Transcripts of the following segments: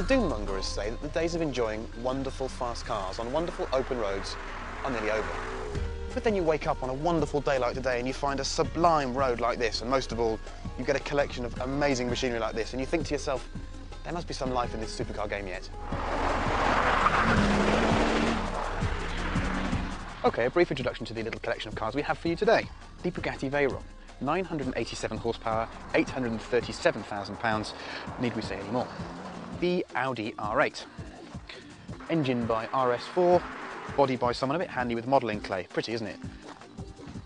The doom-mongers say that the days of enjoying wonderful fast cars on wonderful open roads are nearly over. But then you wake up on a wonderful day like today and you find a sublime road like this, and most of all, you get a collection of amazing machinery like this, and you think to yourself, there must be some life in this supercar game yet. Okay, a brief introduction to the little collection of cars we have for you today. The Bugatti Veyron, 987 horsepower, £837,000, need we say any more? The Audi R8, engine by RS4, body by someone a bit handy with modelling clay, pretty isn't it?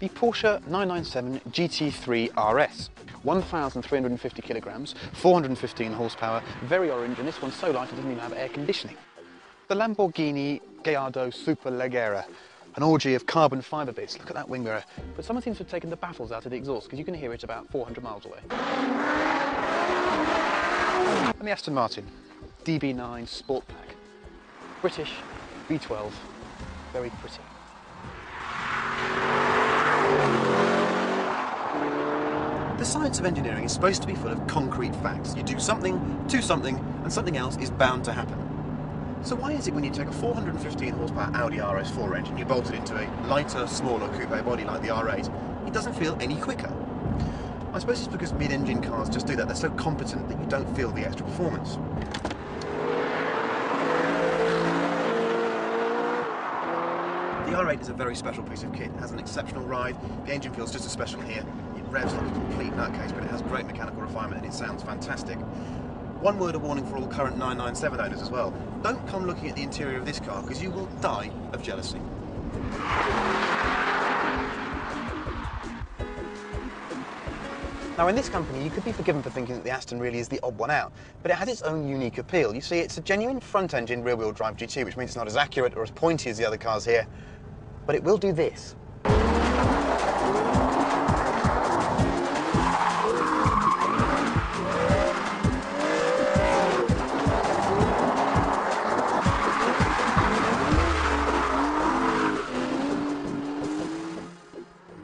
The Porsche 997 GT3 RS, 1,350 kilograms, 415 horsepower, very orange, and this one's so light it doesn't even have air conditioning. The Lamborghini Gallardo Superleggera, an orgy of carbon fibre bits. Look at that wing mirror. But someone seems to have taken the baffles out of the exhaust because you can hear it about 400 miles away. And the Aston Martin DB9 Sport Pack. British, V12, very pretty. The science of engineering is supposed to be full of concrete facts. You do something to something, and something else is bound to happen. So why is it when you take a 415 horsepower Audi RS4 engine, you bolt it into a lighter, smaller coupe body like the R8, it doesn't feel any quicker? I suppose it's because mid-engine cars just do that. They're so competent that you don't feel the extra performance. The R8 is a very special piece of kit. It has an exceptional ride. The engine feels just as special here. It revs like a complete nutcase, but it has great mechanical refinement and it sounds fantastic. One word of warning for all current 997 owners as well. Don't come looking at the interior of this car because you will die of jealousy. Now in this company you could be forgiven for thinking that the Aston really is the odd one out, but it has its own unique appeal. You see, it's a genuine front-engine rear-wheel drive GT, which means it's not as accurate or as pointy as the other cars here, but it will do this.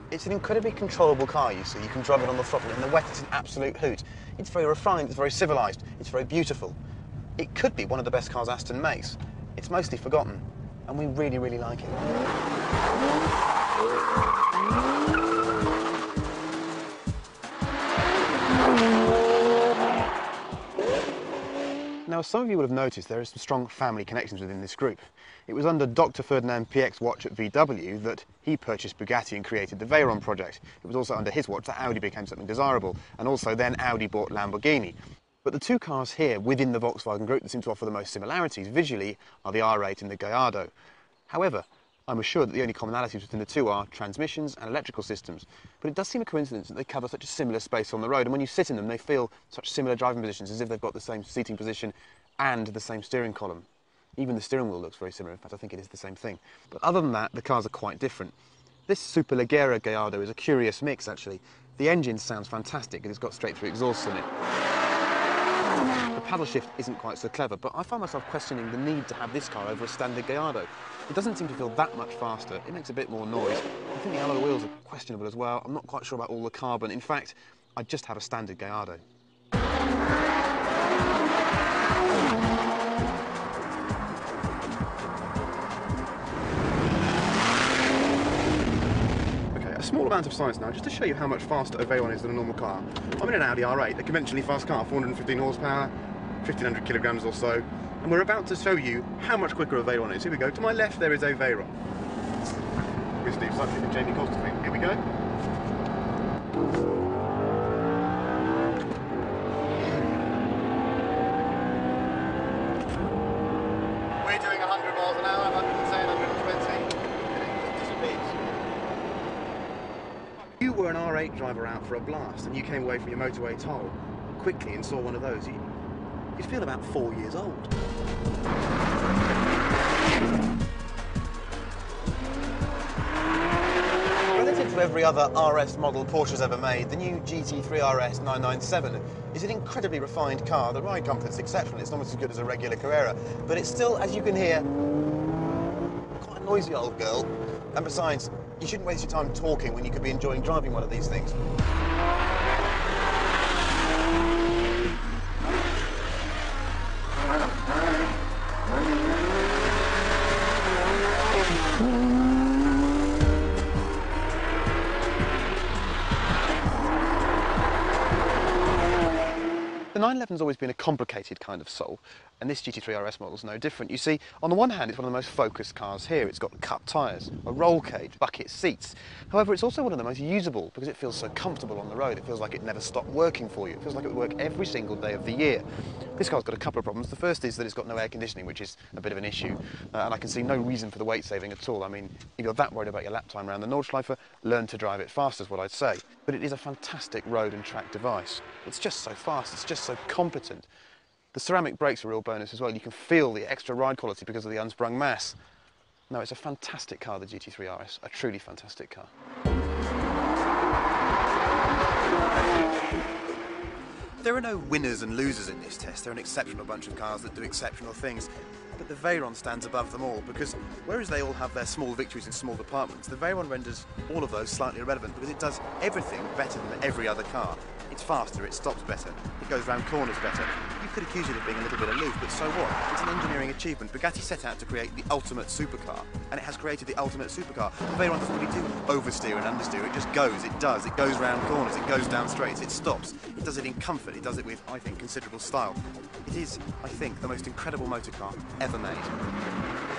It's an incredibly controllable car, you see. You can drive it on the throttle. In the wet, it's an absolute hoot. It's very refined, it's very civilised, it's very beautiful. It could be one of the best cars Aston makes. It's mostly forgotten, and we really, really like it. Now, as some of you will have noticed, there are some strong family connections within this group. It was under Dr. Ferdinand PX watch at VW that he purchased Bugatti and created the Veyron project. It was also under his watch that Audi became something desirable, and also then Audi bought Lamborghini. But the two cars here within the Volkswagen group that seem to offer the most similarities visually are the R8 and the Gallardo. However, I'm assured that the only commonalities between the two are transmissions and electrical systems. But it does seem a coincidence that they cover such a similar space on the road, and when you sit in them, they feel such similar driving positions, as if they've got the same seating position and the same steering column. Even the steering wheel looks very similar. In fact, I think it is the same thing. But other than that, the cars are quite different. This Superleggera Gallardo is a curious mix, actually. The engine sounds fantastic, and it's got straight-through exhausts in it. The paddle shift isn't quite so clever, but I find myself questioning the need to have this car over a standard Gallardo. It doesn't seem to feel that much faster. It makes a bit more noise. I think the alloy wheels are questionable as well. I'm not quite sure about all the carbon. In fact, I'd just have a standard Gallardo. A small amount of science now, just to show you how much faster a Veyron is than a normal car. I'm in an Audi R8, a conventionally fast car, 415 horsepower, 1,500 kilograms or so, and we're about to show you how much quicker a Veyron is. Here we go. To my left there is a Veyron. With Steve Sutcliffe and Jamie Costeley. Here we go. We're doing 100 miles an hour, 110, 120. It disappears. You were an R8 driver out for a blast and you came away from your motorway toll quickly and saw one of those, you'd feel about 4 years old. Relative to every other RS model Porsche's ever made, the new GT3 RS 997 is an incredibly refined car. The ride comfort's exceptional. It's almost as good as a regular Carrera, but it's still, as you can hear, quite a noisy old girl. And besides, you shouldn't waste your time talking when you could be enjoying driving one of these things. 911's always been a complicated kind of soul, and this GT3 RS model is no different. You see, on the one hand, it's one of the most focused cars here. It's got cut tyres, a roll cage, bucket seats. However, it's also one of the most usable because it feels so comfortable on the road. It feels like it never stopped working for you. It feels like it would work every single day of the year. This car's got a couple of problems. The first is that it's got no air conditioning, which is a bit of an issue, and I can see no reason for the weight saving at all. I mean, if you're that worried about your lap time around the Nordschleife, learn to drive it fast is what I'd say. But it is a fantastic road and track device. It's just so fast, it's just so competent. The ceramic brakes are a real bonus as well. You can feel the extra ride quality because of the unsprung mass. No, it's a fantastic car, the GT3 RS, a truly fantastic car. There are no winners and losers in this test. They're an exceptional bunch of cars that do exceptional things. But the Veyron stands above them all because whereas they all have their small victories in small departments, the Veyron renders all of those slightly irrelevant because it does everything better than every other car. It's faster, it stops better, it goes round corners better. You could accuse it of being a little bit aloof, but so what? It's an engineering achievement. Bugatti set out to create the ultimate supercar, and it has created the ultimate supercar. The Veyron doesn't really do oversteer and understeer, it just goes, it does. It goes round corners, it goes down straights, it stops. It does it in comfort, it does it with, I think, considerable style. It is, I think, the most incredible motor car ever made.